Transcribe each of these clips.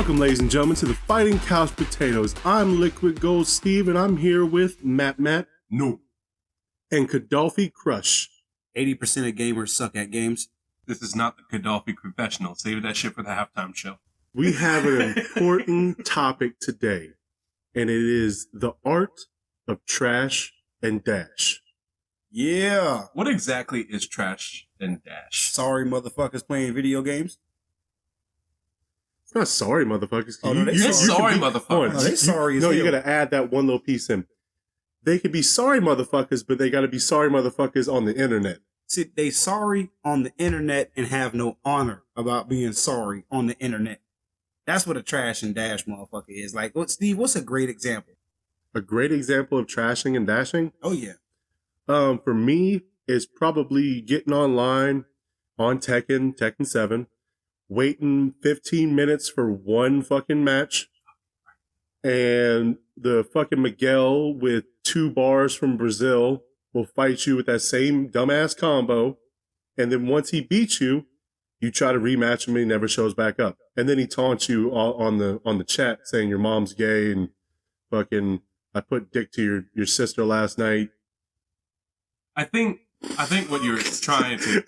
Welcome, ladies and gentlemen, to the Fighting Couch Potatoes. I'm Liquid Gold Steve, and I'm here with MattMatt. No. And Kadawfi Crush. 80% of gamers suck at games. This is not the Kadawfi Confessional. Save that shit for the halftime show. We have an important topic today, and it is the art of trash and dash. Yeah. What exactly is trash and dash? Sorry, motherfuckers playing video games. It's not sorry, motherfuckers. Oh, no, It's sorry, motherfuckers. No, they sorry as No, hell. you gotta add that one little piece in. They could be sorry, motherfuckers, but they gotta be sorry, motherfuckers, on the internet. See, they sorry on the internet and have no honor about being sorry on the internet. That's what a trash and dash motherfucker is. Like, Steve, what's a great example? A great example of trashing and dashing? Oh, yeah. For me, is probably getting online on Tekken 7, waiting 15 minutes for one fucking match, and the fucking Miguel with 2 bars from Brazil will fight you with that same dumbass combo, and then once he beats you, you try to rematch him and he never shows back up. And then he taunts you on the chat saying your mom's gay and fucking I put dick to your sister last night. I think what you're trying to...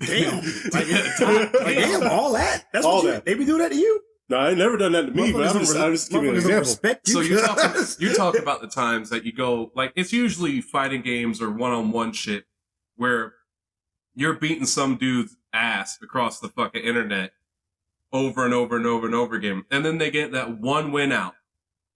Damn. Damn, all that? That's all what that. They be doing that to you? No, I ain't never done that to me, but I'm just giving you an example. Respect So you you talk about the times that you go, like, it's usually fighting games or one-on-one shit where you're beating some dude's ass across the fucking internet over and over and over and over again. And then they get that one win out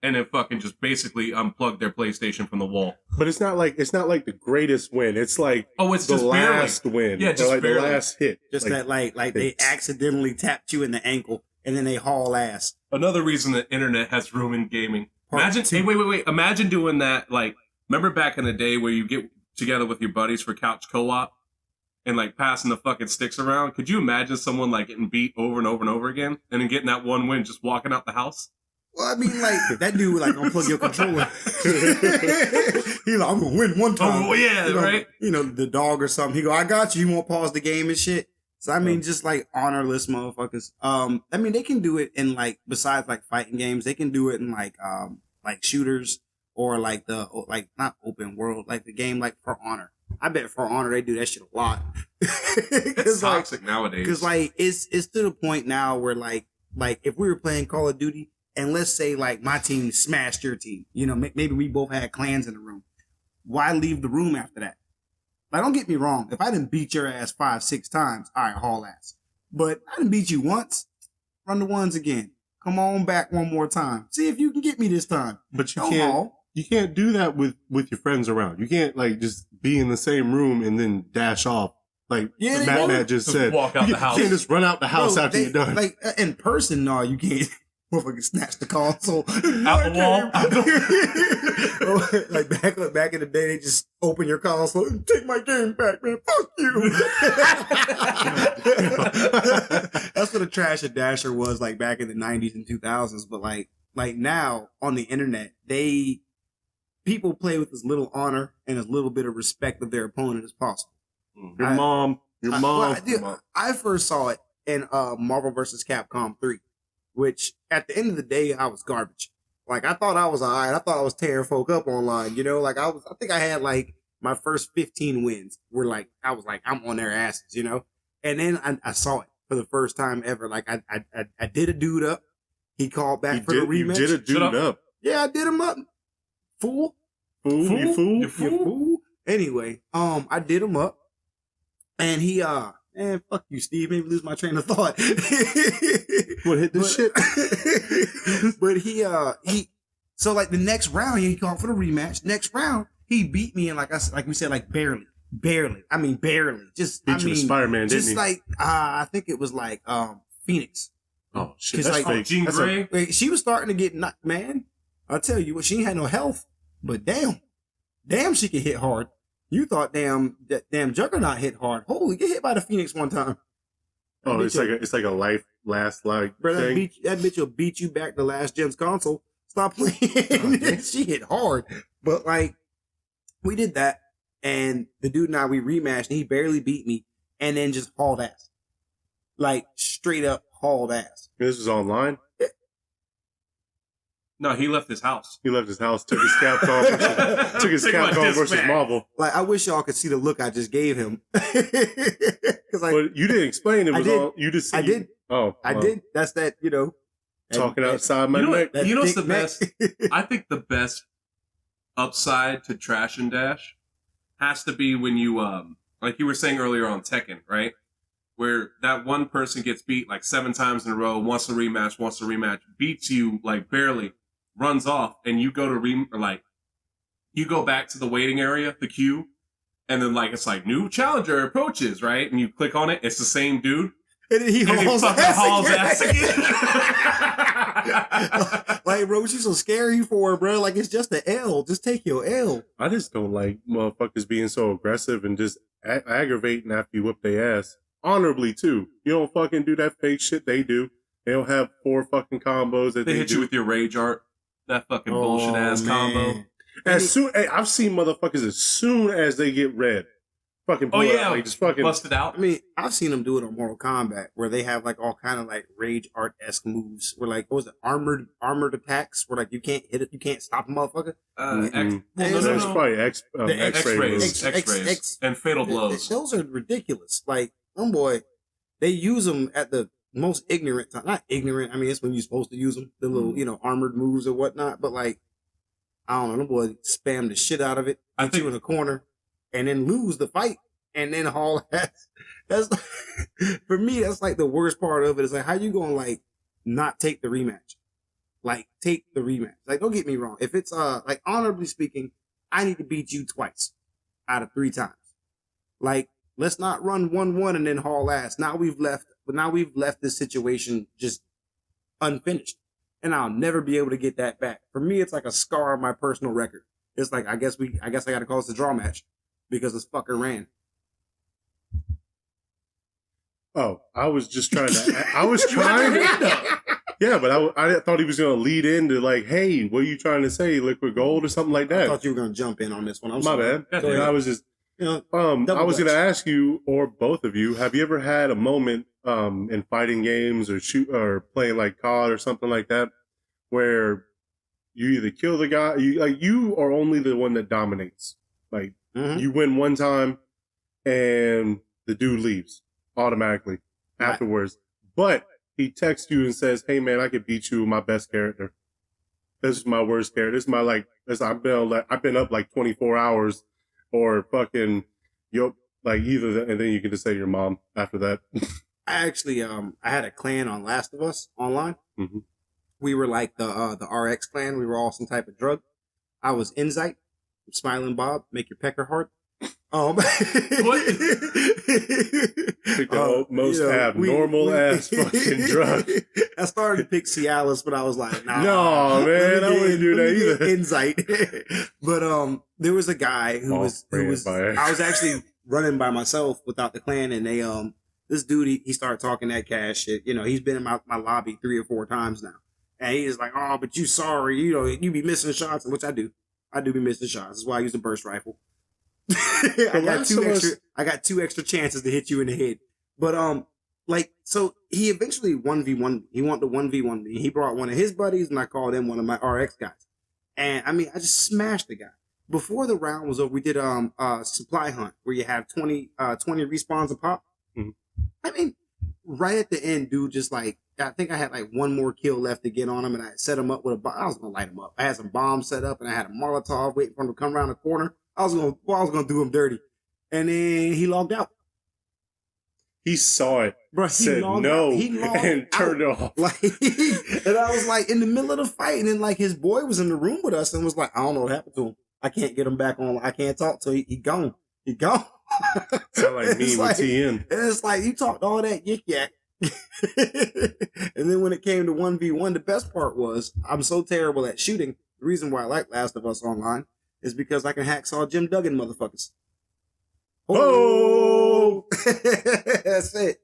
and then fucking just basically unplug their PlayStation from the wall. But it's not like the greatest win. It's like it's the just last barely. win. Yeah, Or just like barely. the last hit. Just that, like they accidentally tapped you in the ankle and then they haul ass. Another reason the internet has ruined gaming. Part Imagine, two. hey, wait. Imagine doing that. Like, remember back in the day where you get together with your buddies for couch co-op and like passing the fucking sticks around? Could you imagine someone like getting beat over and over and over again and then getting that one win, just walking out the house? Well, I mean, like, that dude would, like, unplug your controller. He's like, I'm going to win one time. Oh, yeah, you know, right? You know, the dog or something. He go, I got you. You won't pause the game and shit. So, I mean, just, like, honorless motherfuckers. I mean, they can do it in, like, besides, like, fighting games, they can do it in, like shooters or, like, not open world, like, the game, like, For Honor. I bet For Honor, they do that shit a lot. It's toxic nowadays. Because, like, it's to the point now where, like, if we were playing Call of Duty, and let's say, like, my team smashed your team. You know, maybe we both had clans in the room. Why leave the room after that? Like, don't get me wrong. If I didn't beat your ass 5-6 times, all right, haul ass. But I didn't beat you once. Run the ones again. Come on back one more time. See if you can get me this time. But you Don't can't. haul. You can't do that with your friends around. You can't like just be in the same room and then dash off. Like Yeah, Matt just said, walk out the house. You can't just run out the house Bro, after you're done. Like, in person, no, you can't. Motherfucker snatch the console Out the wall. Like back in the day, they just open your console and take my game back, man. Fuck you. That's what a trash and dasher was like back in the 90s and 2000s. But like now on the internet, people play with as little honor and as little bit of respect of their opponent as possible. Your mom. I first saw it in Marvel vs. Capcom 3. Which, at the end of the day, I was garbage. Like, I thought I was alright. I thought I was tearing folk up online, you know? Like, I think I had, like, my first 15 wins were, like, I was like, I'm on their asses, you know? And then I saw it for the first time ever. Like, I did a dude up. He called back for the rematch. You did a dude up. Yeah, I did him up. Fool. You fool. You fool. Anyway, I did him up. And he, man, fuck you, Steve. Made me lose my train of thought. What hit this shit? But he, so like the next round, he called for the rematch. Next round, he beat me in like we said, like barely. I mean, barely. Just, Beat you with Spider-Man, didn't just he? like, I think it was like, Phoenix. Oh, shit. 'Cause, That's like, fake. Jean That's Grey. Wait, she was starting to get knocked, man. I'll tell you what, she ain't had no health, but damn, she could hit hard. You thought damn Juggernaut hit hard. Holy, get hit by the Phoenix one time. Oh, it's like a last Bro, thing. that bitch will beat you back to last gen's console. Stop playing. She hit hard. But like, we did that, and the dude and I, we rematched, and he barely beat me, and then just hauled ass. Like, straight up hauled ass. This is online. Yeah, No, he left his house. He left his house, took his Capcom, took his Take my Capcom disc versus back. Marvel. Like, I wish y'all could see the look I just gave him. Cause like, But you didn't explain it was did. all. You just said I did. Oh, I did. That's that, you know. Talking that- outside my You know neck. what? You know what's the thick neck. best? I think the best upside to Trash and Dash has to be when you, like you were saying earlier on Tekken, right? Where that one person gets beat like 7 times in a row, wants a rematch, beats you like barely, runs off, and you go to you go back to the waiting area, the queue, and then like it's like new challenger approaches, right? And you click on it, it's the same dude. And then he And he hauls fucking hauls ass again. again. Like, bro, what you so scary for, bro? Like, it's just an L. Just take your L. I just don't like motherfuckers being so aggressive and just aggravating after you whip their ass. Honorably, too. You don't fucking do that fake shit they do. They don't have 4 fucking combos that They they hit do. you with your rage art. That fucking bullshit ass combo. I've seen motherfuckers as soon as they get red. Fucking pull Oh it yeah, out, like just fucking busted out. I mean, I've seen them do it on Mortal Kombat, where they have like all kind of like rage art-esque moves, where like, what was it, armored attacks, where like you can't hit it, you can't stop a motherfucker. Well, No, There's no. probably The X-ray moves. X-rays, and fatal blows. Those are ridiculous. Like, boy, they use them at the most ignorant time. Not ignorant. I mean, it's when you're supposed to use them, the little, armored moves or whatnot. But like, I don't know, boy, spam the shit out of it. I Get think- you in a corner, and then lose the fight, and then haul ass. That's for me. That's like the worst part of it. Is like, how you gonna like not take the rematch? Like, take the rematch. Like, don't get me wrong. If it's like honorably speaking, I need to beat you twice out of 3 times. Like, let's not run 1-1 and then haul ass. Now we've left this situation just unfinished. And I'll never be able to get that back. For me, it's like a scar on my personal record. It's like, I guess I gotta call this a draw match because this fucker ran. Oh, I was just trying to. I was trying to. Yeah, but I thought he was going to lead into like, hey, what are you trying to say? Liquid gold or something like I that. thought you were gonna jump in on this one. I'm My sorry. bad. Yeah, I was just. I double was going dutch. to ask you, or both of you, have you ever had a moment in fighting games or playing like COD or something like that, where you either kill the guy, you are only the one that dominates. Like Mhm. you win one time, and the dude leaves automatically Right. afterwards. But he texts you and says, "Hey man, I could beat you with my best character. This is my worst character. This is my I've been up like 24 hours." Or fucking, either, and then you can just say your mom after that. I actually, I had a clan on Last of Us online. Mhm. We were like the RX clan. We were all some type of drug. I was Insight, Smiling Bob, make your pecker hard. Pick the most abnormal ass fucking drug. I started to pick Cialis, but I was like, nah. No, man, I wouldn't do that either. Insight. But there was a guy who was I was actually running by myself without the clan, and they this dude he started talking that cash shit. He's been in my lobby 3 or 4 times now, and he's like, oh, but you sorry, you be missing shots, which I do be missing shots. That's why I use a burst rifle. I got 2 extra chances to hit you in the head. But so he eventually 1v1. He wanted to 1v1 me. He brought one of his buddies, and I called him one of my RX guys. And I mean, I just smashed the guy. Before the round was over, we did supply hunt where you have 20 respawns a pop. Mhm. I mean, right at the end, dude, just like, I think I had like 1 more kill left to get on him, and I set him up with a bomb. I was gonna light him up. I had some bombs set up, and I had a Molotov waiting for him to come around the corner. I was gonna do him dirty, and then he logged out. He saw it, Bro, he said logged no, out. He logged and turned out. off. Like, and I was like in the middle of the fight, and then like his boy was in the room with us, and was like, I don't know what happened to him. I can't get him back on. I can't talk to him. He gone. He gone. Sound like me It's with like- TN. And it's like, you talked all that yik yak. And then when it came to 1v1, the best part was, I'm so terrible at shooting. The reason why I like Last of Us Online is because I can hacksaw Jim Duggan motherfuckers. Oh! That's it.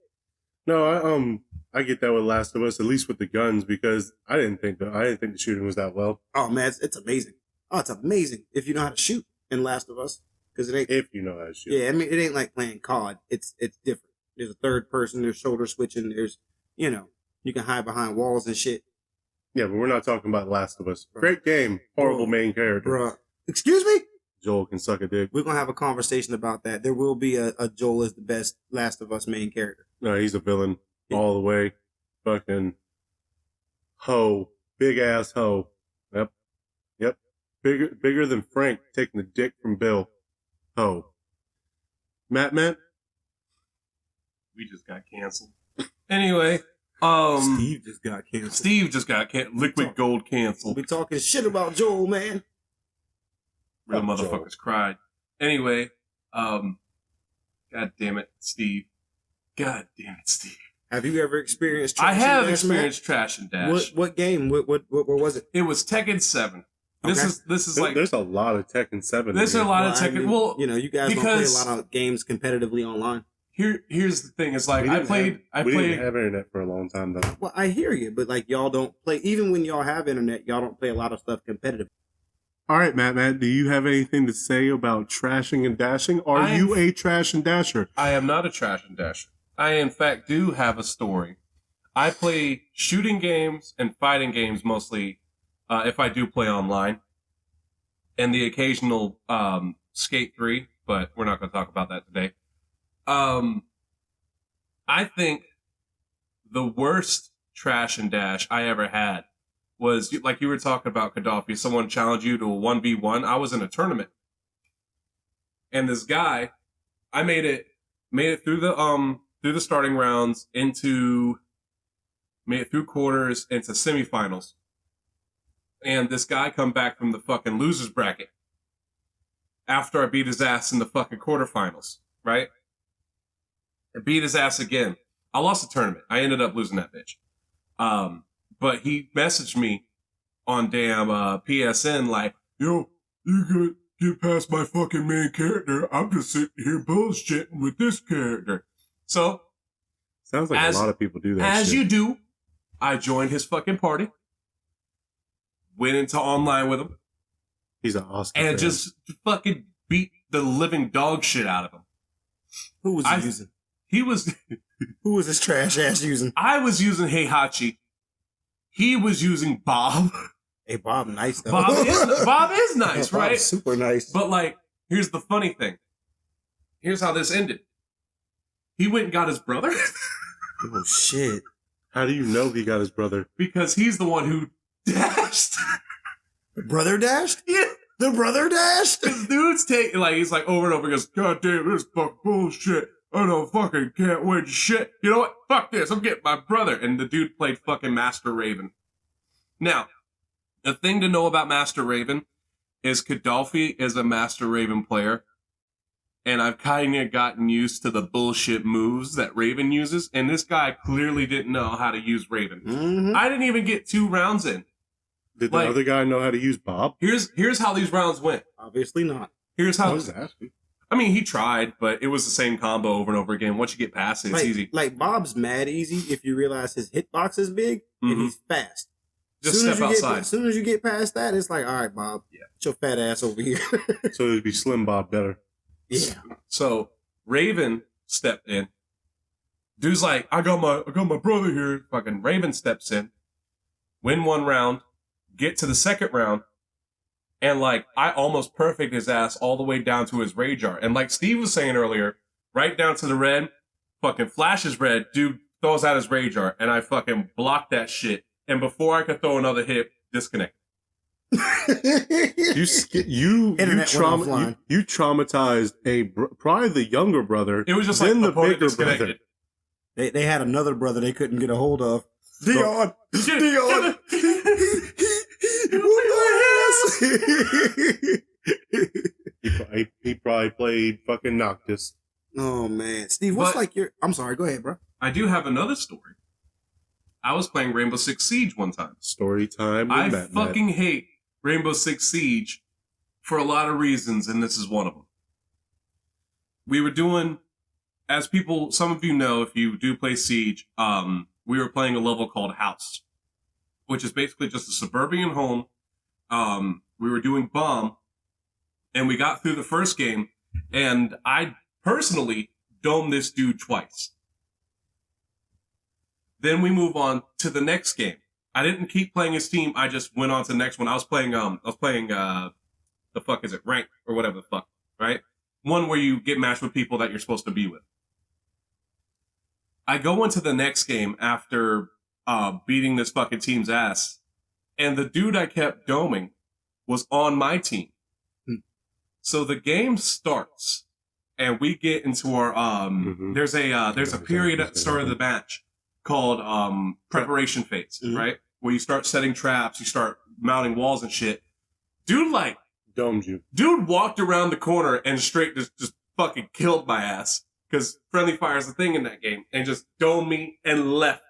No, I get that with Last of Us, at least with the guns, because I didn't think the shooting was that well. Oh man, it's amazing. Oh, it's amazing if you know how to shoot in Last of Us. Because it ain't, If you know how to shoot. yeah, I mean, it ain't like playing COD. It's different. There's a third person, there's shoulder switching, there's, you can hide behind walls and shit. Yeah, but we're not talking about Last of Us. Great game, horrible main character. Bruh. Excuse me? Joel can suck a dick. We're going to have a conversation about that. There will be a Joel is the best Last of Us main character. No, he's a villain all the way. Fucking hoe. Big ass hoe. Yep. Bigger than Frank taking the dick from Bill. Hoe. MattMatt? We just got canceled. Anyway, Steve just got canceled. Liquid Gold canceled. We talking shit about Joel, man. Real motherfuckers cried. Anyway, God damn it, Steve. God damn it, Steve. Have you ever experienced trash I have and dash, experienced trash and dash. What game? What was it? It was Tekken 7. This is like there's a lot of Tekken 7. There's a lot of Tekken. Well, you know, you guys don't play a lot of games competitively online. Here's the thing. It's like we didn't have internet for a long time though. Well, I hear you, but like y'all don't play. Even when y'all have internet, y'all don't play a lot of stuff competitive. All right, MattMatt, do you have anything to say about trashing and dashing? Are you a trash and dasher? I am not a trash and dasher. I, in fact, do have a story. I play shooting games and fighting games mostly if I do play online. And the occasional Skate 3, but we're not going to talk about that today. I think the worst trash and dash I ever had was, like you were talking about, Kadawfi, someone challenged you to a 1v1. I was in a tournament. And this guy, I made it through the starting rounds made it through quarters into semifinals. And this guy come back from the fucking losers bracket after I beat his ass in the fucking quarterfinals, right? I beat his ass again. I lost the tournament. I ended up losing that bitch. But he messaged me on damn PSN like, yo, you could get past my fucking main character. I'm just sitting here bullshitting with this character. So, sounds like a lot of people do that. As you do, I joined his fucking party. Went into online with him. He's an Oscar and fan. Just fucking beat the living dog shit out of him. Who was he using? He was. Who was this trash ass using? I was using Heihachi. He was using Bob. Hey, Bob, nice though. Bob is nice, Bob right? Is super nice. But like, here's the funny thing. Here's how this ended. He went and got his brother. Oh shit! How do you know he got his brother? Because he's the one who dashed. The brother dashed? Yeah. The brother dashed? This dude's he's like over and over, he goes, God damn, this fucking bullshit. I don't fucking can't win shit. You know what? Fuck this. I'm getting my brother. And the dude played fucking Master Raven. Now, the thing to know about Master Raven is Kadawfi is a Master Raven player. And I've kind of gotten used to the bullshit moves that Raven uses. And this guy clearly didn't know how to use Raven. Mm-hmm. I didn't even get 2 rounds in. Did the other guy know how to use Bob? Here's how these rounds went. Obviously not. Here's how. I was asking. I mean, he tried, but it was the same combo over and over again. Once you get past it, it's easy. Like, Bob's mad easy if you realize his hitbox is big and he's fast. Just step outside. As soon as you get past that, it's like, all right, Bob, get your fat ass over here. So it'd be Slim Bob better. Yeah. So Raven stepped in. Dude's like, I got my brother here. Fucking Raven steps in, win 1 round, get to the second round, and like I almost perfect his ass all the way down to his rage art. And like Steve was saying earlier, right down to the red, fucking flashes red, dude throws out his rage art, and I fucking blocked that shit. And before I could throw another hit, disconnect. You traumatized probably the younger brother. It was just then like the bigger brother. They had another brother they couldn't get a hold of. Dion. He probably played fucking Noctis. Oh man, Steve, what's I'm sorry. Go ahead, bro. I do have another story. I was playing Rainbow Six Siege one time. Story time. I fucking hate Rainbow Six Siege for a lot of reasons, and this is one of them. We were doing, as people, some of you know, if you do play Siege, we were playing a level called House, which is basically just a suburban home. We were doing bomb, and we got through the first game, and I personally domed this dude twice. Then we move on to the next game. I didn't keep playing his team. I just went on to the next one. I was playing the fuck is it? Rank or whatever the fuck, right? One where you get matched with people that you're supposed to be with. I go into the next game after beating this fucking team's ass, and the dude I kept doming was on my team. So the game starts, and we get into our there's a period at the start of the match called preparation phase, right? Where you start setting traps, you start mounting walls and shit. Dude, like, domed you. Dude walked around the corner and straight just fucking killed my ass. Because friendly fire is the thing in that game. And just domed me and left.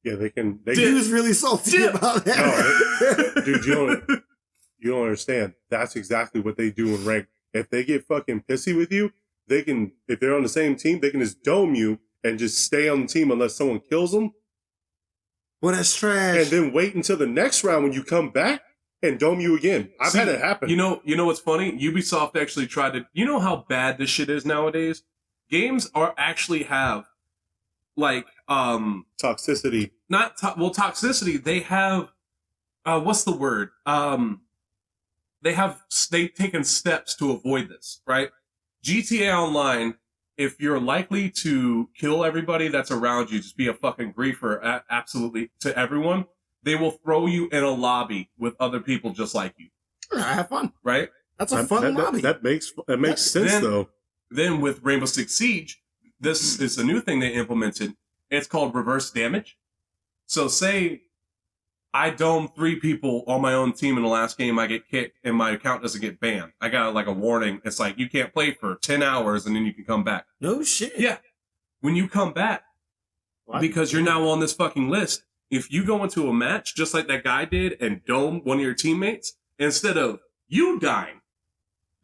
Yeah, they can. He was really salty about that. No, dude, you don't understand. That's exactly what they do in rank. If they get fucking pissy with you, they can, if they're on the same team, they can just dome you and just stay on the team unless someone kills them. Well, that's trash. And then wait until the next round when you come back and dome you again. I've had it happen. You know what's funny? Ubisoft actually tried to, you know how bad this shit is nowadays? Games actually have, like, toxicity. Toxicity. They have, what's the word? They've taken steps to avoid this, right? GTA Online, if you're likely to kill everybody that's around you, just be a fucking griefer, absolutely, to everyone, they will throw you in a lobby with other people just like you. Have fun. Right? That's a fun lobby. That makes sense, though. Then with Rainbow Six Siege, this is a new thing they implemented. It's called reverse damage. So say I dome 3 people on my own team in the last game, I get kicked and my account doesn't get banned. I got like a warning. It's like, you can't play for 10 hours and then you can come back. No shit. Yeah. When you come back, because you're now on this fucking list, if you go into a match just like that guy did and dome one of your teammates, instead of you dying,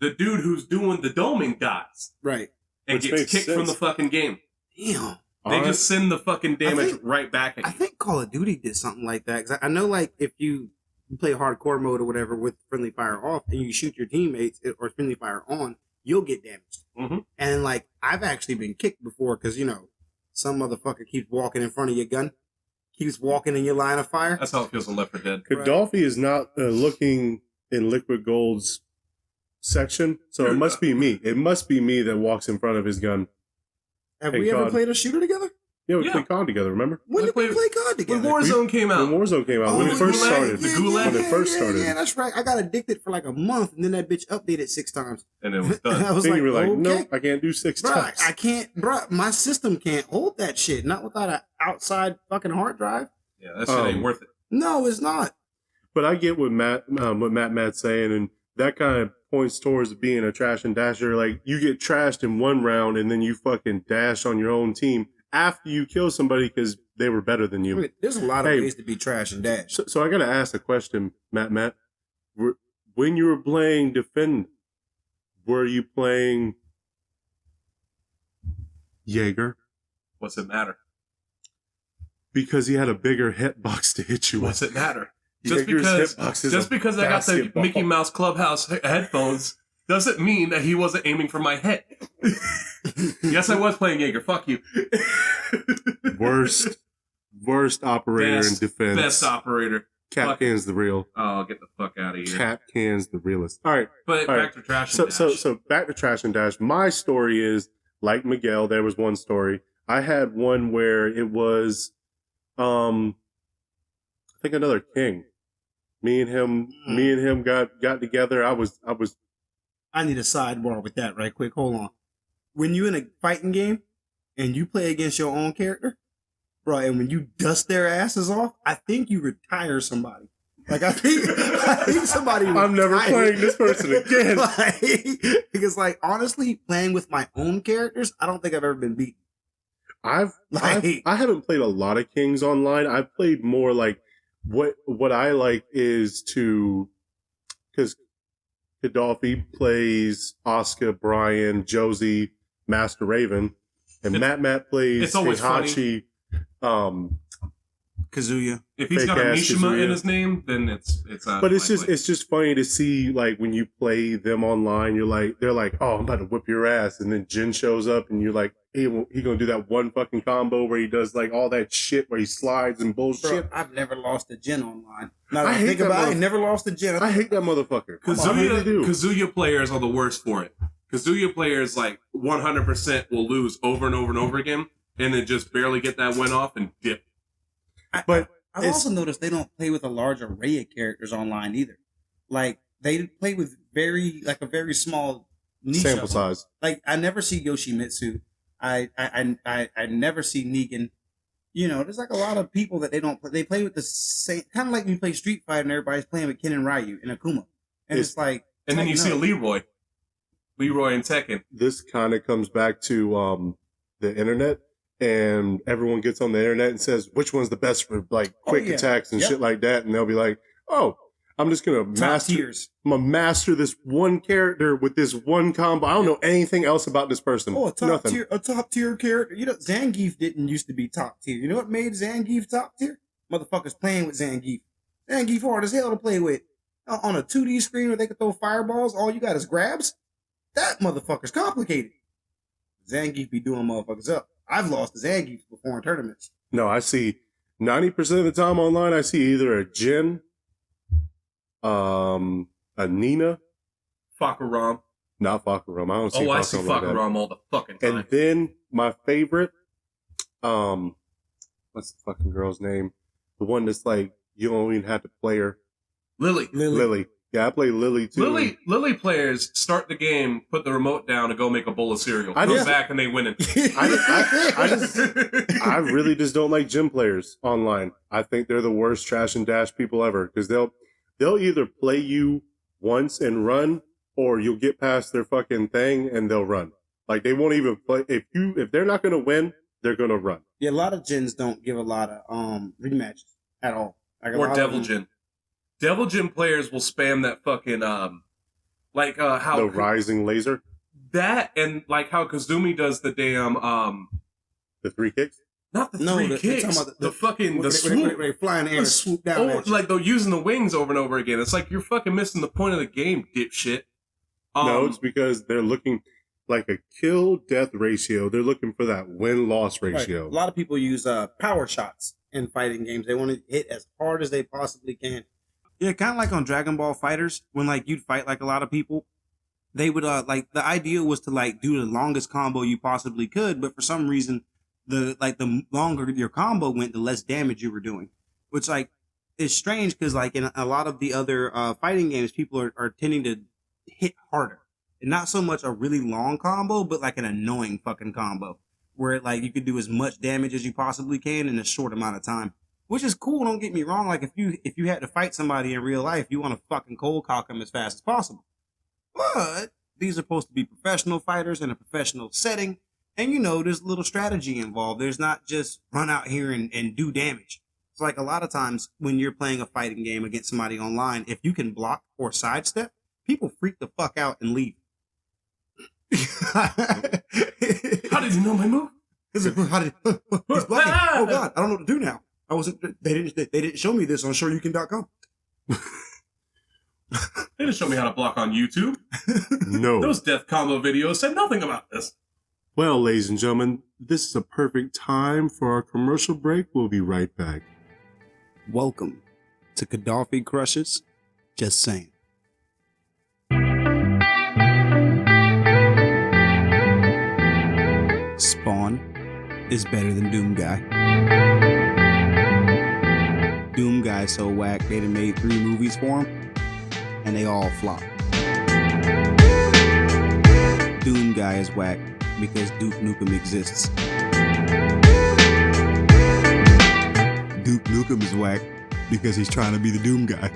the dude who's doing the doming dies. Right. And gets kicked from the fucking game. Damn. They just send the fucking damage right back at you. I think Call of Duty did something like that. Because I know, like, if you play hardcore mode or whatever with friendly fire off and you shoot your teammates or friendly fire on, you'll get damaged. Mm-hmm. And, like, I've actually been kicked before because, you know, some motherfucker keeps walking in front of your gun. Keeps walking in your line of fire. That's how it feels in Left 4 Dead. Kadawfi is not looking in Liquid Gold's section, so it must be me. It must be me that walks in front of his gun. Have we ever played a shooter together? Yeah, we played COD together, remember? When did we play COD together? When Warzone came out. When Warzone came out. When it first started. The Gulag? When it first started. Yeah, that's right. I got addicted for like a month, and then that bitch updated 6 times. And it was done. I was then like, you were like, okay. nope, I can't do 6 times. I can't, my system can't hold that shit. Not without an outside fucking hard drive. Yeah, that shit ain't worth it. No, it's not. But I get what MattMatt's saying, and that kind of points towards being a trash and dasher. Like, you get trashed in one round, and then you fucking dash on your own team after you kill somebody because they were better than you. I mean, there's a lot of ways to be trash and dash. So I got to ask a question, MattMatt. When you were playing Defend, were you playing Jaeger? What's it matter? Because he had a bigger hitbox to hit you with. What's it matter? Just because I got the Mickey Mouse Clubhouse headphones doesn't mean that he wasn't aiming for my head. Yes, I was playing Jaeger. Fuck you. Worst operator in defense. Best operator. Capcan's the real. Oh, get the fuck out of here. Capcan's the realest. All right. But back to Trash and Dash. So back to Trash and Dash. My story is, like Miguel, there was one story. I had one where it was, I think another king. Me and him got together. I need a sidebar with that right quick. Hold on. When you in a fighting game and you play against your own character, bro, and when you dust their asses off, I think you retire somebody. Like, I think somebody I'm never playing this person again. Because, like, honestly, playing with my own characters, I don't think I've ever been beaten. I haven't played a lot of Kings online. I've played more like what I like is because Kadawfi plays Oscar, Brian, Josie, Master Raven, and MattMatt plays it's always Heihachi, Kazuya. If he's got a Fake-ass Mishima Kazuya. in his name, then it's out. But of it's my just league. it's just funny to see like when you play them online, they're like, oh, I'm about to whip your ass, and then Jin shows up, and you're like, he gonna do that one fucking combo where he does like all that shit where he slides and bullshit. Bro, I've never lost a Jin online. Now that I I hate think that about it, I motherf- never lost a Jin. I hate that motherfucker. I really do. Kazuya players are the worst for it. Kazuya players like 100% will lose over and over and over again, and then just barely get that win off and dip. But I've also noticed they don't play with a large array of characters online either. Like they play with a very small niche sample of them. size. Like I never see Yoshimitsu. I never see Negan. You know, there's like a lot of people that they don't play. They play with the same kind of like when you play Street Fighter and everybody's playing with Ken and Ryu and Akuma, and it's like. And then you see a Leroy and Tekken. This kind of comes back to the internet, and everyone gets on the internet and says which one's the best for like quick attacks and shit like that, and they'll be like, oh, I'm just gonna master this one character with this one combo. I don't know anything else about this person. Oh, Nothing. a top tier character. You know, Zangief didn't used to be top tier. You know what made Zangief top tier? Motherfuckers playing with Zangief. Zangief hard as hell to play with. On a 2D screen where they can throw fireballs, all you got is grabs. That motherfucker's complicated. Zangief be doing motherfuckers up. I've lost to Zangief before in tournaments. No, I see 90% of the time online. I see either a Jin, a Nina, Fakaram. not Fakaram. I don't see. I see Fakaram all the fucking time. And then my favorite, what's the fucking girl's name? The one that's like you don't even have to play her. Lily. Yeah, I play Lily too. Lily players start the game, put the remote down, and go make a bowl of cereal. Come back and they win it. I really just don't like gym players online. I think they're the worst trash and dash people ever because they'll either play you once and run, or you'll get past their fucking thing and they'll run. Like they won't even play. If they're not gonna win, they're gonna run. Yeah, a lot of Jins don't give a lot of rematches at all. Like or Devil Jin. Devil Jin players will spam that fucking how the rising laser. That and like how Kazumi does the damn the 3 kicks. Not the three kicks. The swoop. They fly in the air and swoop down. Like they're using the wings over and over again. It's like you're fucking missing the point of the game, dipshit. No, it's because they're looking like a kill-death ratio. They're looking for that win-loss ratio. Right. A lot of people use power shots in fighting games. They want to hit as hard as they possibly can. Yeah, kind of like on Dragon Ball Fighters, when like you'd fight like a lot of people, they would like the idea was to like do the longest combo you possibly could, but for some reason, the longer your combo went, the less damage you were doing, which like is strange because like in a lot of the other fighting games, people are tending to hit harder, and not so much a really long combo, but like an annoying fucking combo where like you could do as much damage as you possibly can in a short amount of time. Which is cool, don't get me wrong. Like, if you had to fight somebody in real life, you want to fucking cold cock them as fast as possible. But these are supposed to be professional fighters in a professional setting. And, you know, there's a little strategy involved. There's not just run out here and do damage. It's like a lot of times when you're playing a fighting game against somebody online, if you can block or sidestep, people freak the fuck out and leave. How did you know my move? He's blocking. Oh, God, I don't know what to do now. They didn't show me this on SureYouCan.com. They didn't show me how to block on YouTube. No. Those death combo videos said nothing about this. Well, ladies and gentlemen, this is a perfect time for our commercial break. We'll be right back. Welcome to Kadawfi Crushes. Just saying. Spawn is better than Doom Guy. Doom Guy so whack they done made 3 movies for him, and they all flopped. Doom Guy is whack because Duke Nukem exists. Duke Nukem is whack because he's trying to be the Doom Guy.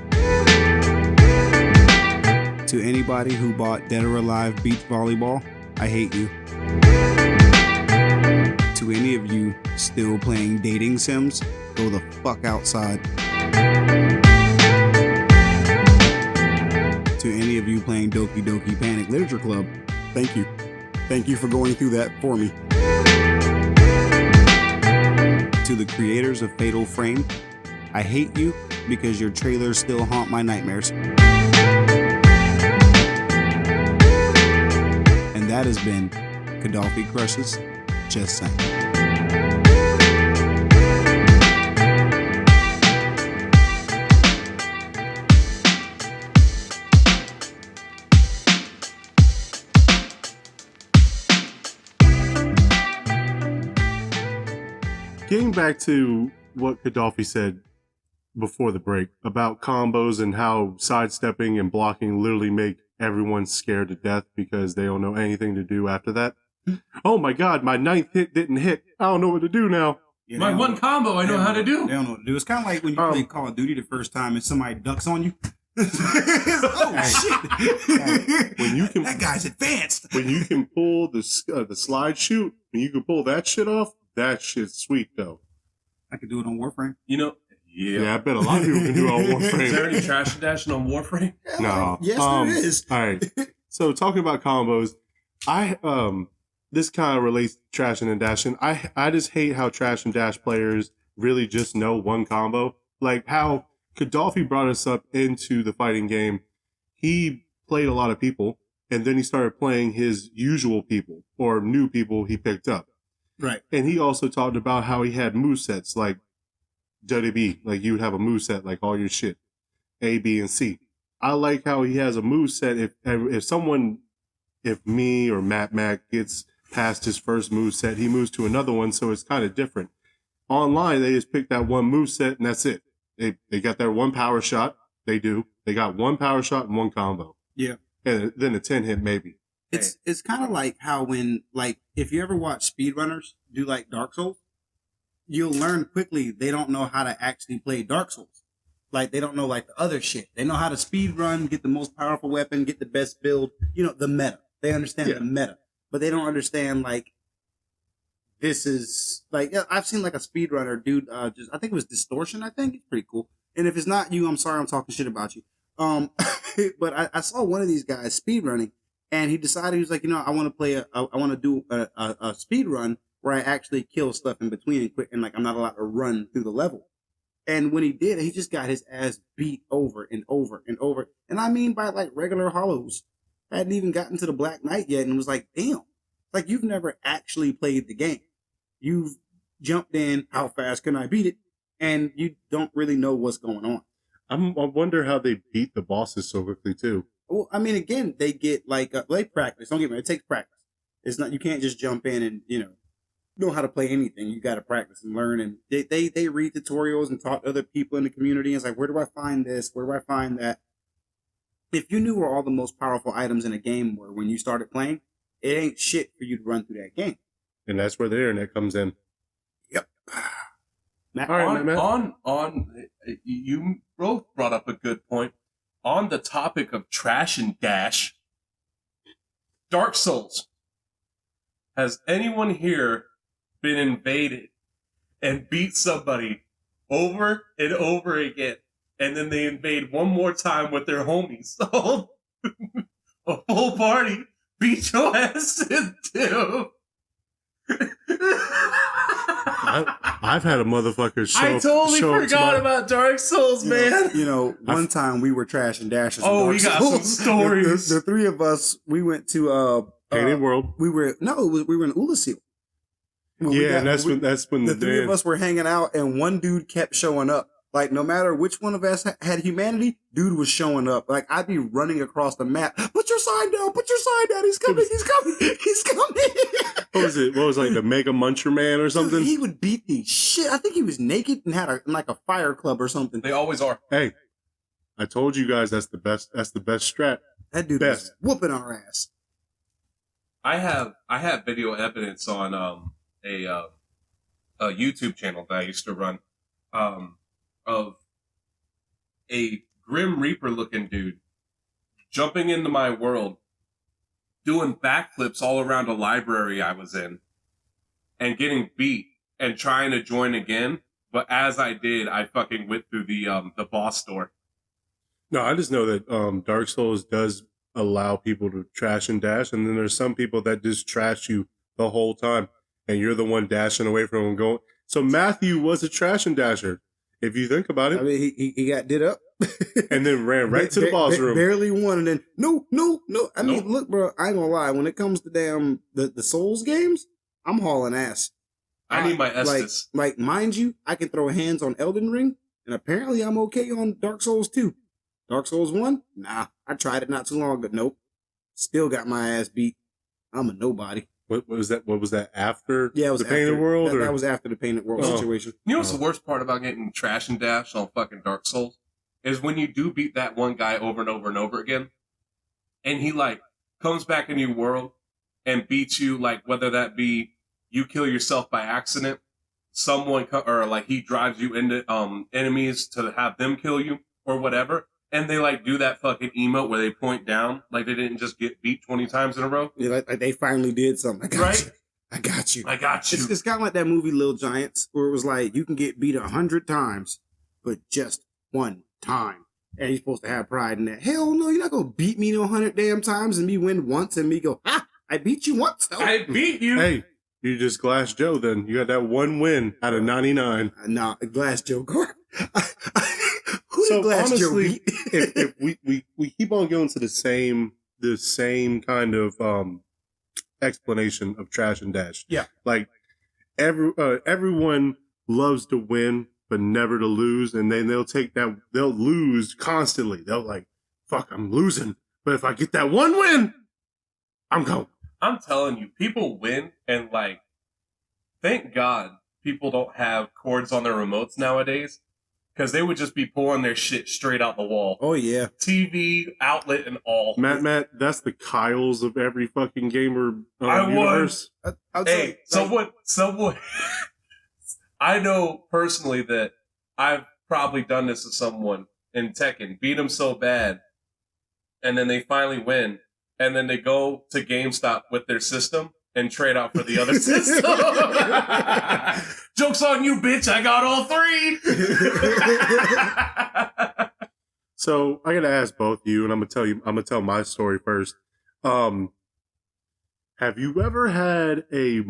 To anybody who bought Dead or Alive Beach Volleyball, I hate you. To any of you still playing dating sims, go the fuck outside. To any of you playing Doki Doki Panic Literature Club, thank you. Thank you for going through that for me. To to the creators of Fatal Frame, I hate you because your trailers still haunt my nightmares. And that has been Kadawfi Crushes, Just Saying. Getting back to what Kadawfi said before the break about combos and how sidestepping and blocking literally make everyone scared to death because they don't know anything to do after that. Oh my God, my 9th hit didn't hit. I don't know what to do now. Yeah, My one combo I know how to do. They don't know what to do. It's kind of like when you play Call of Duty the first time and somebody ducks on you. Oh shit! When you can, that guy's advanced. when you can pull the slide shoot, when you can pull that shit off, that shit's sweet though. I could do it on Warframe. You know, Yeah, I bet a lot of people can do it on Is there Warframe. any trash and dashing on Warframe? No. Yes, there is. All right. So talking about combos, this kind of relates to trashing and dashing. I just hate how trash and dash players really just know one combo. Like how Kadawfi brought us up into the fighting game. He played a lot of people, and then he started playing his usual people or new people he picked up. Right. And he also talked about how he had movesets like WWE, like you would have a moveset like all your shit, A, B, and C. I like how he has a moveset. If me or MattMatt gets past his first moveset, he moves to another one, so it's kind of different. Online, they just pick that one moveset and that's it. They got their one power shot. They do. They got one power shot and one combo. Yeah. And then a 10 hit maybe. It's kind of like how when, like, if you ever watch speedrunners do like Dark Souls, you'll learn quickly they don't know how to actually play Dark Souls. Like, they don't know like the other shit. They know how to speed run, get the most powerful weapon, get the best build, the meta. They understand the meta, but they don't understand like this is like, I've seen like a speedrunner dude, I think it was Distortion. I think it's pretty cool. And if it's not you, I'm sorry, I'm talking shit about you. But I saw one of these guys speedrunning, and he decided, he was like, I want to play I want to do a speed run where I actually kill stuff in between and quit, and like I'm not allowed to run through the level. And when he did, he just got his ass beat over and over and over. And I mean by like regular hollows. I hadn't even gotten to the Black Knight yet, and was like, damn, like you've never actually played the game. You've jumped in, how fast can I beat it? And you don't really know what's going on. I wonder how they beat the bosses so quickly too. Well, I mean, again, they get like they practice. Don't get me wrong, it takes practice. It's not, you can't just jump in and know how to play anything. You got to practice and learn. And they read tutorials and talk to other people in the community. And it's like, where do I find this? Where do I find that? If you knew where all the most powerful items in a game were when you started playing, it ain't shit for you to run through that game. And that's where the internet comes in. Yep. All right, Matt. You both brought up a good point. On the topic of trash and dash, Dark Souls. Has anyone here been invaded and beat somebody over and over again, and then they invade one more time with their homies? So a full party beat your ass into. I've had a motherfucker show I totally forgot about Dark Souls, man. One time we were trash and dashers. Oh, we got some stories. The three of us, we went to Painted World. we were in Ulasil. And that's when the three of us were hanging out, and one dude kept showing up. Like, no matter which one of us had humanity, dude was showing up. Like, I'd be running across the map. Put your sign down. Put your sign down. He's coming. He's coming. He's coming. What was it? What was it, like the Mega Muncher Man or something? Dude, he would beat the shit. I think he was naked and had a fire club or something. They always are. Hey, I told you guys that's the best. That's the best strat. That dude was whooping our ass. I have video evidence on a YouTube channel that I used to run of a Grim Reaper looking dude jumping into my world, doing backflips all around a library I was in, and getting beat and trying to join again. But as I did, I fucking went through the boss door. No, I just know that Dark Souls does allow people to trash and dash, and then there's some people that just trash you the whole time, and you're the one dashing away from them going. So Matthew was a trash and dasher, if you think about it, I mean, he got did up. and then ran right to the boss room. Barely won, and then no. I mean, Nope. look, bro, I ain't gonna lie. When it comes to damn the Souls games, I'm hauling ass. I need my Estus. Like, mind you, I can throw hands on Elden Ring, and apparently I'm okay on Dark Souls 2. Dark Souls 1? Nah, I tried it not too long ago. Nope. Still got my ass beat. I'm a nobody. What was that? What was that after? Yeah, it was the Painted after, World. That was after the Painted World Oh. situation. You know what's the worst part about getting trash and dash on fucking Dark Souls? Is when you do beat that one guy over and over and over again, and he like comes back in your world and beats you, like whether that be you kill yourself by accident, someone or like he drives you into enemies to have them kill you or whatever, and they like do that fucking emote where they point down like they didn't just get beat 20 times in a row. Yeah, like they finally did something. I got Right? you. I got you. I got you. It's kind of like that movie Little Giants, where it was like you can get beat 100 times, but just one time. And you're supposed to have pride in that. Hell no, you're not gonna beat me 100 damn times and me win once and me go, I beat you once though. I beat you. Hey, you just Glass Joe. Then you got that one win out of 99. Nah, Glass Joe. Who So did Glass Joe honestly, beat? if we keep on going to the same kind of explanation of trash and dash. Yeah. Like everyone loves to win, but never to lose, and then they'll lose constantly. They'll like, fuck, I'm losing, but if I get that one win, I'm going. I'm telling you, people win, and like, thank God people don't have cords on their remotes nowadays, because they would just be pulling their shit straight out the wall. Oh yeah. TV, outlet, and all. Matt, that's the Kyles of every fucking gamer I universe. I'll tell Hey, you, someone, I know personally that I've probably done this to someone in Tekken, beat them so bad, and then they finally win, and then they go to GameStop with their system and trade out for the other system. Joke's on you, bitch. I got all three. So I gotta ask both of you, and I'm gonna tell my story first. Have you ever had a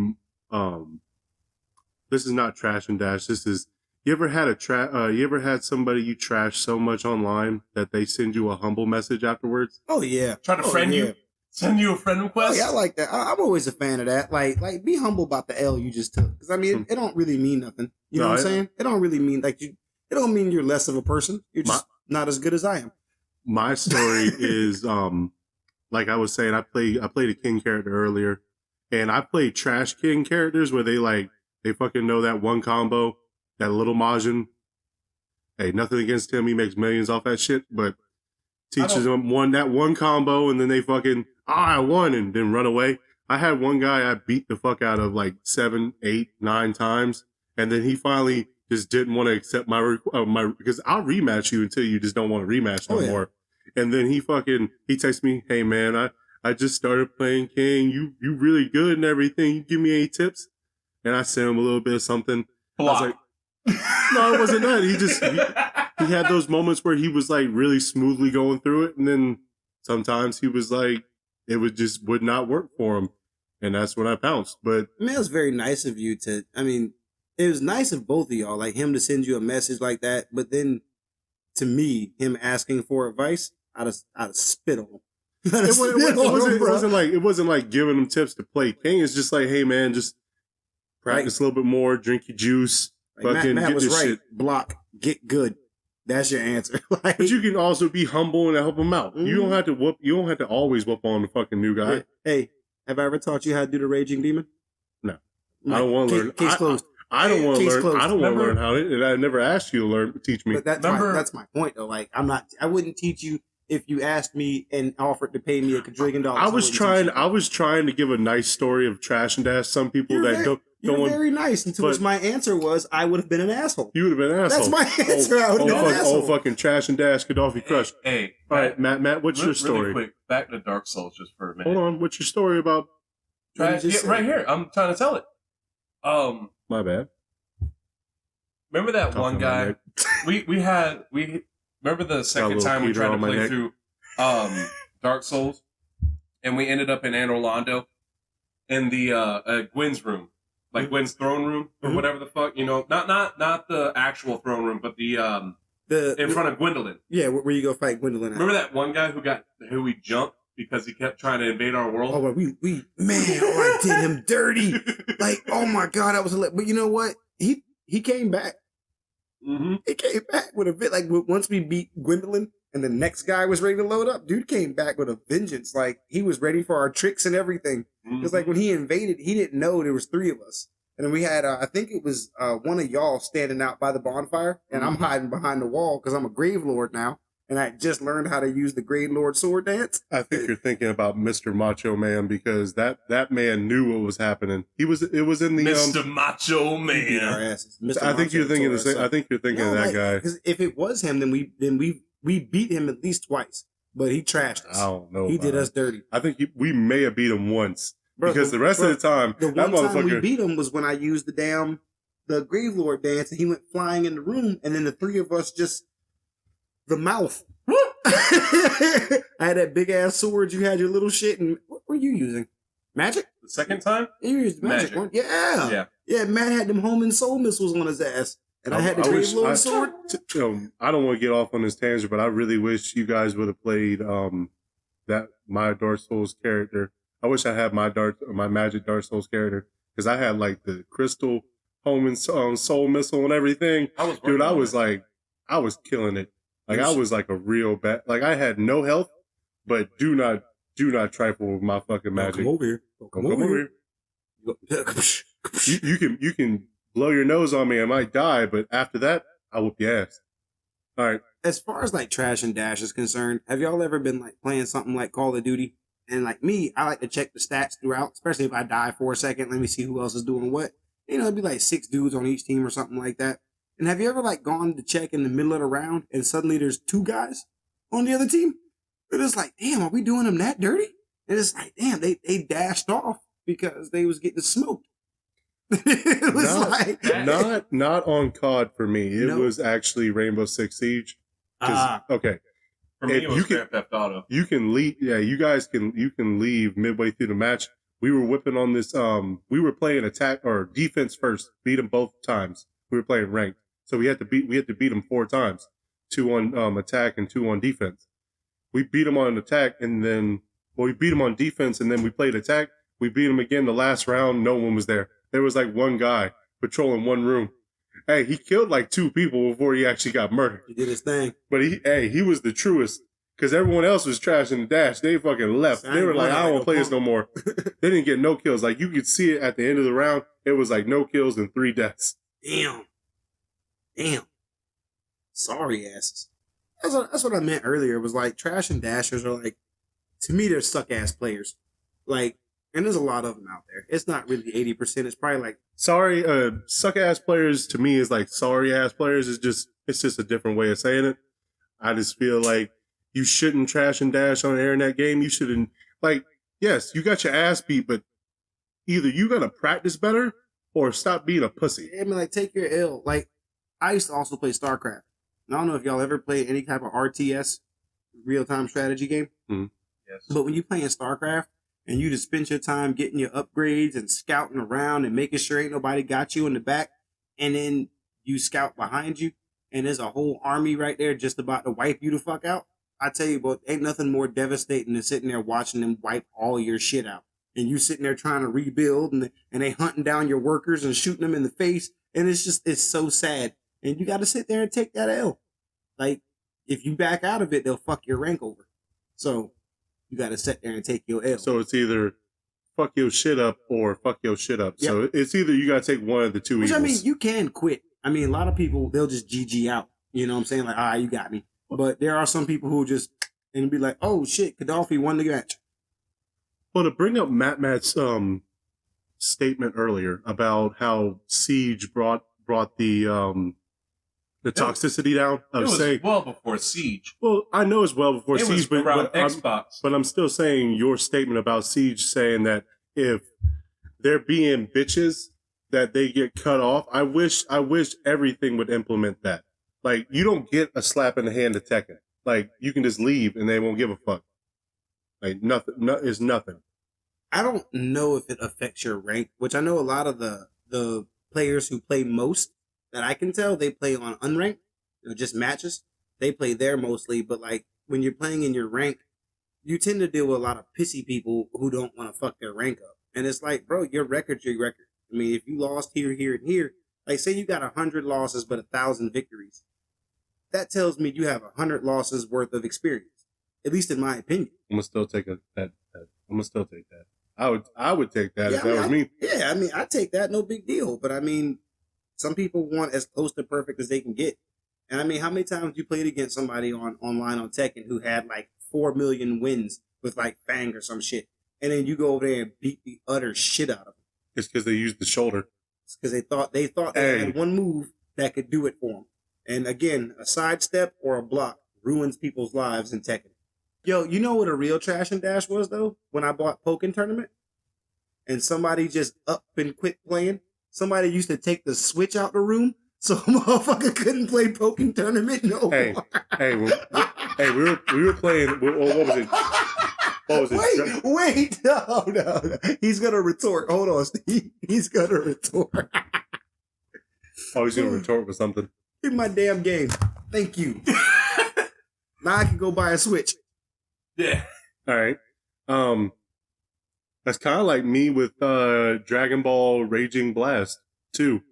this is not trash and dash. This is, you ever had somebody you trash so much online that they send you a humble message afterwards? oh yeah. Try to friend you. Send you a friend Oh request. yeah, I like that. I'm always a fan of that. Like be humble about the L you just took. Because I mean, it don't really mean nothing. You know what I'm saying? It don't really mean it don't mean you're less of a person. You're just not as good as I am. My story is like I was saying, I played a king character earlier, and I played trash king characters where they fucking know that one combo, that little Majin. Hey, nothing against him, he makes millions off that shit, but teaches them that one combo, and then they fucking I won and then run away. I had one guy I beat the fuck out of like 7, 8, 9 times, and then he finally just didn't want to accept my because I'll rematch you until you just don't want to rematch no more. And then he texts me, hey man, I just started playing King. You really good and everything. You give me any tips? And I sent him a little bit of something. Block. I was like, no, it wasn't that. He had those moments where he was like really smoothly going through it, and then sometimes he was like, would not work for him, and that's when I pounced. But I mean, it was very nice of you to. I mean, it was nice of both of y'all, like him to send you a message like that. But then, to me, him asking for advice, I'd have spit on him. It wasn't like giving him tips to play King. It's just like, hey man, just practice a little bit more, drink your juice. Like Matt was right. Shit. Block, get good. That's your answer. But you can also be humble and help him out. Mm-hmm. You don't have to always whoop on the fucking new guy. Hey, have I ever taught you how to do the Raging Demon? No. I don't want to learn. Case closed. I don't want to learn. I don't want to learn how to, and I never asked you to teach me. But that's my point though. Like I wouldn't teach you if you asked me and offered to pay me $1 quadrillion. I was trying to give a nice story of trash and dash. Some people You're very nice until which my answer was I would have been an asshole. You would have been an asshole. That's my answer. I would have been an asshole. Fucking trash and dash, Kadawfi crush. Hey, all right, Matt, what's your story? Really quick, back to Dark Souls just for a minute. Hold on, what's your story about? Right here. I'm trying to tell it. My bad. Remember that one guy? we remember the second time we tried to play through Dark Souls, and we ended up in Anne Orlando in the Gwen's room. like Gwen's throne room or whatever the fuck, you know, not the actual throne room, but the in front of Gwendolyn. Yeah, where you go fight Gwendolyn at. Remember that one guy who we jumped because he kept trying to invade our world? Oh, I did him dirty. Like, oh my God, that was hilarious. But you know what? He came back. Mm-hmm. He came back with a bit, like, once we beat Gwendolyn and the next guy was ready to load up, dude came back with a vengeance. Like, he was ready for our tricks and everything. Because, like, when he invaded, he didn't know there was 3 of us. And then we had, I think it was one of y'all standing out by the bonfire, and I'm hiding behind the wall because I'm a Grave Lord now, and I just learned how to use the Grave Lord sword dance. I think you're thinking about Mr. Macho Man because that man knew what was happening. It was in the Mr. Macho He beat our Man. asses. Mr. I think Macho you're thinking tore the same. us up. I think you're thinking of No, that like, guy. 'cause if it was him, then we beat him at least twice, but he trashed us. I don't know. He about did it. us dirty. I think we may have beat him once Bro, because the rest of the time The that one time we motherfucker. beat him was when I used the Grave Lord dance, and he went flying in the room, and then the 3 of us just the mouth. I had that big ass sword. You had your little shit, and what were you using? Magic? The second time? You used magic. Magic. One? Yeah. Yeah. Matt had them home and soul missiles on his ass, and I had the Grave Lord sword. I don't want to get off on this tangent, but I really wish you guys would have played that my Dark Souls character. I wish I had my Magic Dark Souls character because I had like the crystal home and soul missile and everything. Dude, I was killing it. Like I was like a real bad. Like I had no health, but do not trifle with my fucking magic. Come over here. Come over here. You can blow your nose on me. I might die, but after that, I whoop your ass. All right. As far as like trash and dash is concerned, have y'all ever been like playing something like Call of Duty? And like me, I like to check the stats throughout, especially if I die for a second. Let me see who else is doing what. You know, it'd be like 6 dudes on each team or something like that. And have you ever like gone to check in the middle of the round and suddenly there's 2 guys on the other team? And it's like, damn, are we doing them that dirty? And it's like, damn, they dashed off because they was getting smoked. It was not on COD for me. It was actually Rainbow Six Siege. Okay. For me, If it was Grand Theft Auto. You can leave. Yeah, you can leave midway through the match. We were whipping on this. We were playing attack or defense first. Beat them both times. We were playing ranked, so we had to beat them 4 times. 2 on attack and 2 on defense. We beat them on attack, and then we beat them on defense, and then we played attack. We beat them again the last round. No one was there. There was like one guy patrolling one room. Hey, he killed like 2 people before he actually got murdered. He did his thing. But he was the truest. Because everyone else was trashing the dash. They fucking left. They were like, I don't want to play this no more. They didn't get no kills. Like, you could see it at the end of the round. It was like no kills and 3 deaths. Damn. Sorry asses. That's what I meant earlier. It was like trash and dashers are like, to me, they're suck-ass players. Like, and there's a lot of them out there. It's not really 80%. It's probably like... Sorry, suck-ass players to me is like sorry-ass players. It's just a different way of saying it. I just feel like you shouldn't trash and dash on an internet game. You shouldn't, like, yes, you got your ass beat, but either you got to practice better or stop being a pussy. I mean, like, take your L. Like, I used to also play StarCraft. And I don't know if y'all ever played any type of RTS, real-time strategy game. Mm-hmm. Yes. But when you play in StarCraft and you just spend your time getting your upgrades and scouting around and making sure ain't nobody got you in the back, and then you scout behind you, and there's a whole army right there just about to wipe you the fuck out. I tell you, but ain't nothing more devastating than sitting there watching them wipe all your shit out. And you sitting there trying to rebuild, and they hunting down your workers and shooting them in the face. And it's so sad. And you got to sit there and take that L. Like, if you back out of it, they'll fuck your rank over. So you got to sit there and take your L. So it's either fuck your shit up or fuck your shit up. Yep. So it's either you got to take one of the 2 Which, evils. I mean, you can quit. I mean, a lot of people, they'll just GG out. You know what I'm saying? Like, you got me. But there are some people who just, and be like, oh shit, Kadawfi won the match. Well, to bring up MattMatt's statement earlier about how Siege brought the toxicity down It of was saying, well before Siege. well, I know it's well before It Siege, was around but Xbox. I'm still saying your statement about Siege saying that if they're being bitches, that they get cut off. I wish everything would implement that. Like, you don't get a slap in the hand to Tekken. Like, you can just leave and they won't give a fuck. Like, nothing is nothing. I don't know if it affects your rank, which I know a lot of the the players who play most that I can tell, they play on unranked, just matches. They play there mostly, but like when you're playing in your rank, you tend to deal with a lot of pissy people who don't want to fuck their rank up. And it's like, bro, your record's your record. I mean, if you lost here, here, and here, like say you got 100 losses but 1,000 victories, that tells me you have 100 losses worth of experience, at least in my opinion. I'm gonna still take that. I'm gonna still take that. I would take that if I mean, that was me. Yeah, I mean, I take that, no big deal. But I mean, some people want as close to perfect as they can get. And I mean, how many times you played against somebody online on Tekken who had like 4 million wins with like Fang or some shit, and then you go over there and beat the utter shit out of them? It's because they used the shoulder. It's because they thought they had one move that could do it for them. And again, a sidestep or a block ruins people's lives in Tekken. Yo, you know what a real trash and dash was though? When I bought Pokken Tournament, and somebody just up and quit playing. Somebody used to take the switch out the room, so a motherfucker couldn't play Pokken Tournament no more. We were playing. What was it? What was it? Wait, no. He's gonna retort. Hold on, Steve. He's gonna retort. Oh, he's gonna retort with something. Give me my damn game. Thank you. Now I can go buy a Switch. Yeah. All right. That's kind of like me with Dragon Ball Raging Blast too.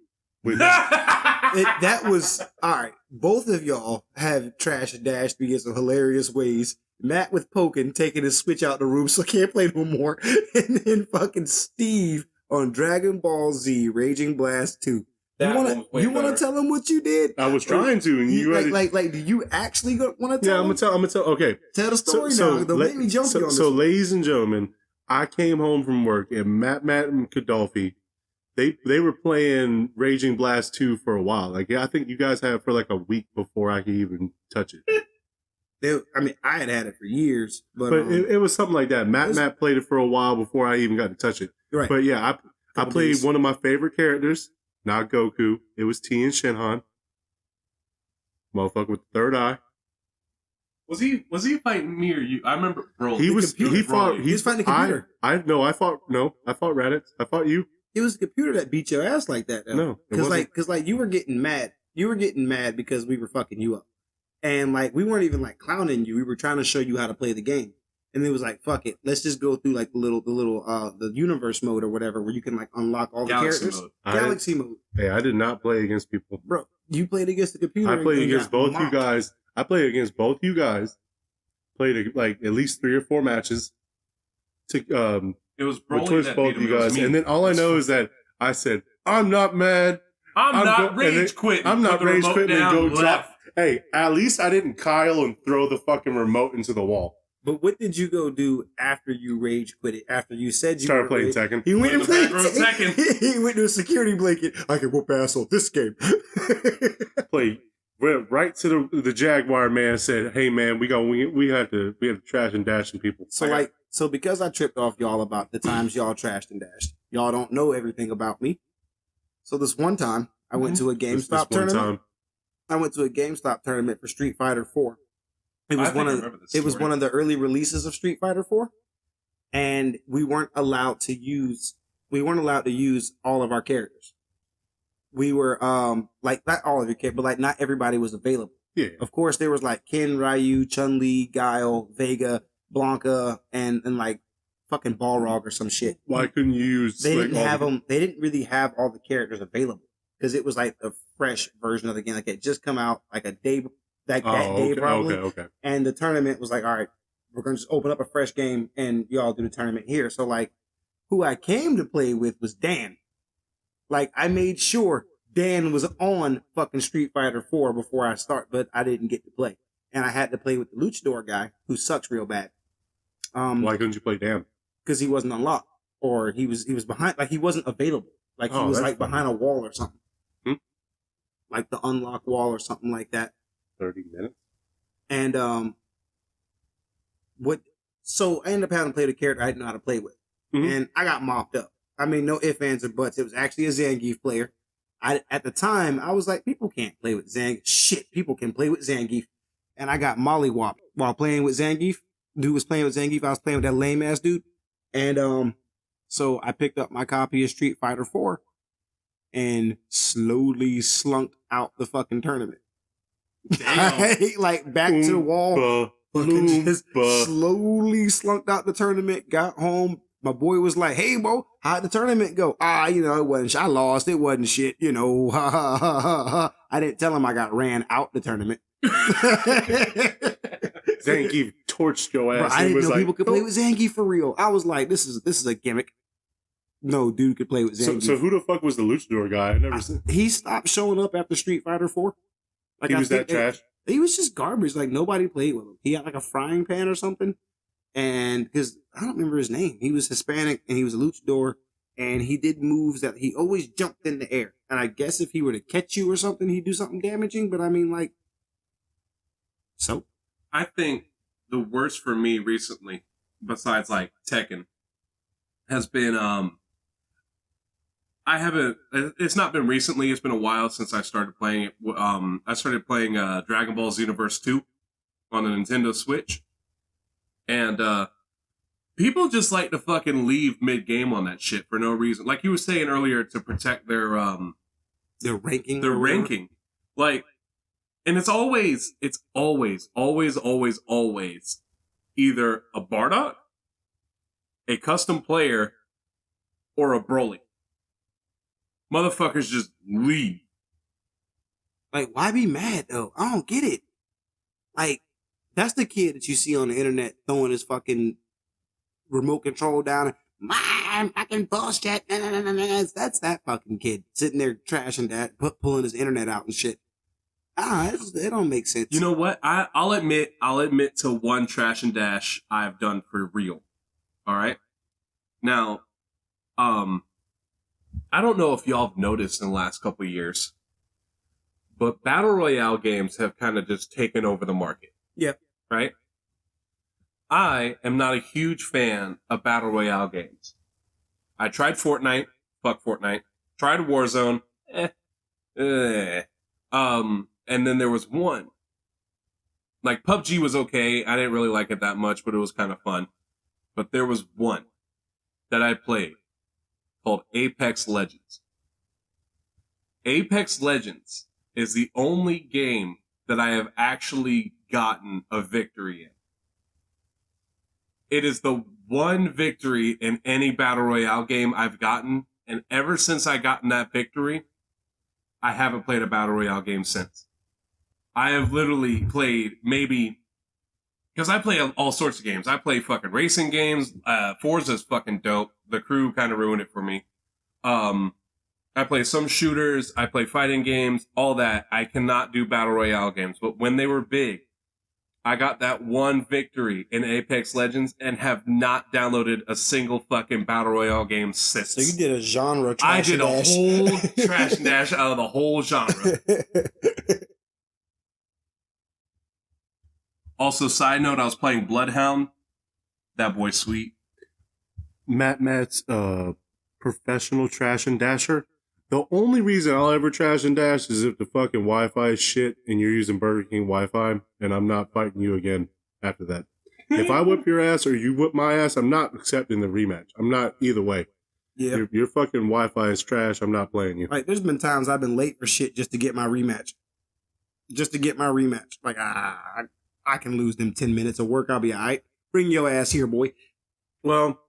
That was all right. Both of y'all have trash and dashed me in some hilarious ways. Matt with Pokken taking his Switch out the room so can't play no more, and then fucking Steve on Dragon Ball Z Raging Blast 2. You want to tell him what you did? I was trying to, and you like do you actually want to tell? Yeah, I'm gonna tell. Okay, tell the story now. Don't make me jump you on this. So, ladies and gentlemen, I came home from work, and MattMatt and Kadawfi, they were playing Raging Blast 2 for a while. Like, I think you guys had it for like a week before I could even touch it. I had it for years, but it was something like that. Matt played it for a while before I even got to touch it. Right. But yeah, I played one of my favorite characters, not Goku. It was Tien Shinhan. Motherfucker with the third eye. Was he fighting me or you? I remember Broly. He was fighting the computer. I fought Raditz. I fought you. It was the computer that beat your ass like that, though. No. Because you were getting mad. You were getting mad because we were fucking you up. And like we weren't even like clowning you. We were trying to show you how to play the game. And it was like, fuck it. Let's just go through like the universe mode or whatever where you can like unlock all Galaxy the characters. Mode. Galaxy mode. Hey, I did not play against people. Bro, you played against the computer. I played against both you guys. I played against both you guys. Played like at least 3 or 4 matches. It was Broly between that both beat him. you guys. And then all I know is that I said, I'm not mad. I'm not rage quitting. I'm not rage quitting and go left. drop. Hey, at least I didn't Kyle and throw the fucking remote into the wall. But what did you go do after you rage quit it? After you said you started playing Tekken. He went and played Tekken. He went to a security blanket. I can whoop ass on this game. Went right to the Jaguar man. Said, "Hey man, we had to trash and dash some people." So because I tripped off y'all about the times y'all trashed and dashed, y'all don't know everything about me. So this one time, I went to a GameStop tournament. I went to a GameStop tournament for Street Fighter 4. It was one of the early releases of Street Fighter 4, and we weren't allowed to use all of our characters. We were like not all of your characters, but like not everybody was available. Yeah. Of course, there was like Ken, Ryu, Chun-Li, Guile, Vega, Blanca, and like fucking Balrog or some shit. Why couldn't you use? They didn't have them. They didn't really have all the characters available because it was like a fresh version of the game. Like it just come out like a day, that day probably. Okay. And the tournament was like, all right, we're gonna just open up a fresh game and y'all do the tournament here. So like, who I came to play with was Dan. Like I made sure Dan was on fucking Street Fighter 4 before I start, but I didn't get to play, and I had to play with the Luchador guy who sucks real bad. Why couldn't you play Dan? Because he wasn't unlocked, or he was behind, like he wasn't available, like he was like behind a wall or something, like the unlock wall or something like that. 30 minutes. And so I ended up having to play the character I didn't know how to play with, and I got mopped up. I mean, no ifs, ands, or buts. It was actually a Zangief player. At the time, I was like, people can't play with Zangief. Shit, people can play with Zangief. And I got mollywopped while playing with Zangief. Dude was playing with Zangief. I was playing with that lame ass dude. And so I picked up my copy of Street Fighter 4. and slowly slunk out the fucking tournament. Damn. Like back to the wall. Fucking just Loompa. slowly slunked out the tournament, got home. My boy was like, "Hey, bro, how'd the tournament go?" It wasn't. I lost. It wasn't shit. Ha ha ha ha ha. I didn't tell him I got ran out the tournament. Zangief torched your Bro, ass. I He didn't was know like, people could play with Zangief for real. I was like, "This is a gimmick." No dude could play with Zangief. So who the fuck was the luchador guy? I never seen. He stopped showing up after Street Fighter 4. Like He was that trash. He was just garbage. Like nobody played with him. He had like a frying pan or something. And because I don't remember his name, he was Hispanic and he was a luchador, and he did moves that he always jumped in the air. And I guess if he were to catch you or something, he'd do something damaging. But I mean, like, so I think the worst for me recently, besides like Tekken, has been it's not been recently, it's been a while since I started playing it. I started playing Dragon Ball Xenoverse 2 on the Nintendo Switch. And people just like to fucking leave mid-game on that shit for no reason. Like you were saying earlier, to protect their ranking. their ranking. Like, and it's always either a Bardock, a custom player, or a Broly. Motherfuckers just leave. Like, why be mad though? I don't get it. Like, that's the kid that you see on the internet throwing his fucking remote control down. My fucking bullshit. That's that fucking kid sitting there trashing that, pulling his internet out and shit. It don't make sense. You know what? I'll admit to one trash and dash I've done for real. All right. Now, I don't know if y'all have noticed in the last couple of years, but battle royale games have kind of just taken over the market. Yep. Right? I am not a huge fan of battle royale games. I tried Fortnite. Fuck Fortnite. Tried Warzone. And then there was one. Like, PUBG was okay. I didn't really like it that much, but it was kind of fun. But there was one that I played called Apex Legends. Apex Legends is the only game that I have actually gotten a victory in. It is the one victory in any battle royale game I've gotten, and ever since I gotten that victory, I haven't played a battle royale game since. I have literally played maybe, because I play all sorts of games. I play fucking racing games. Forza's fucking dope. The crew kind of ruined it for me. I play some shooters. I play fighting games, all that. I cannot do battle royale games. But when they were big, I got that one victory in Apex Legends and have not downloaded a single fucking battle royale game since. So you did a genre trash I did a dash. whole trash and dash out of the whole genre. Also, side note, I was playing Bloodhound. That boy's sweet. MattMatt's professional trash and dasher. The only reason I'll ever trash and dash is if the fucking Wi-Fi is shit and you're using Burger King Wi-Fi, and I'm not fighting you again after that. If I whip your ass or you whip my ass, I'm not accepting the rematch. I'm not either way. Yeah. Your fucking Wi-Fi is trash. I'm not playing you. Like, there's been times I've been late for shit just to get my rematch. Like, I can lose them 10 minutes of work. I'll be all right. Bring your ass here, boy. Well,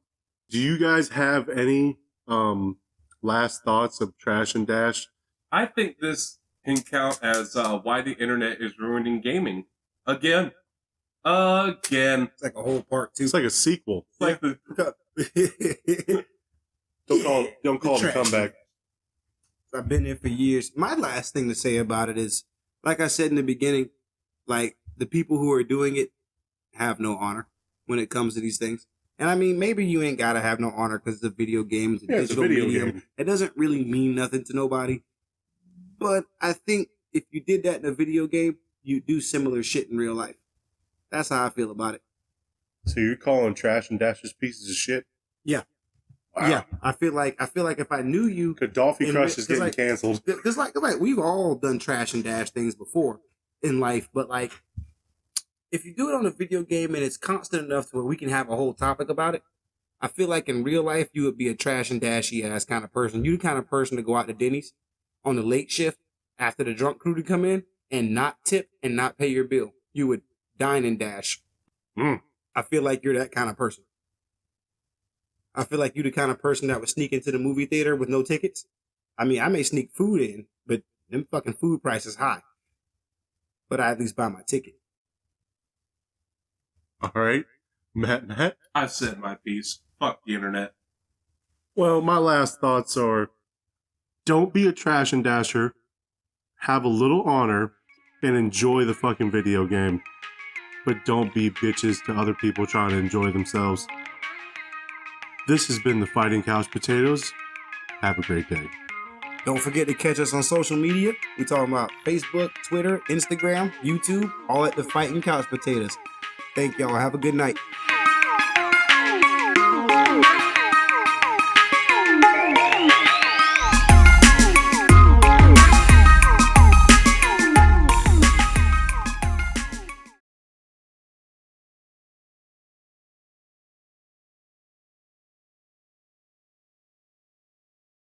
do you guys have any last thoughts of trash and dash? I think this can count as why the internet is ruining gaming. Again. It's like a whole part two. It's like a sequel. It's like the Don't call it a trash. comeback. I've been there for years. My last thing to say about it is, like I said in the beginning, like, the people who are doing it have no honor when it comes to these things. And I mean, maybe you ain't gotta have no honor because it's a video game, it's a digital medium. game. It doesn't really mean nothing to nobody. But I think if you did that in a video game, you do similar shit in real life. That's how I feel about it. So you're calling trash and dashes pieces of shit? Yeah. Wow. Yeah. I feel like if I knew you, Kadawfi Crush is getting canceled. because like we've all done trash and dash things before in life, but like, if you do it on a video game and it's constant enough to where we can have a whole topic about it, I feel like in real life, you would be a trash and dashy ass kind of person. You the kind of person to go out to Denny's on the late shift after the drunk crew to come in and not tip and not pay your bill. You would dine and dash. I feel like you're that kind of person. I feel like you're the kind of person that would sneak into the movie theater with no tickets. I mean, I may sneak food in, but them fucking food prices high. But I at least buy my ticket. All right, Matt. I've said my piece. Fuck the internet. Well, my last thoughts are: don't be a trash and dasher. Have a little honor and enjoy the fucking video game. But don't be bitches to other people trying to enjoy themselves. This has been the Fighting Couch Potatoes. Have a great day. Don't forget to catch us on social media. We're talking about Facebook, Twitter, Instagram, YouTube, all at the Fighting Couch Potatoes. Thank y'all. Have a good night.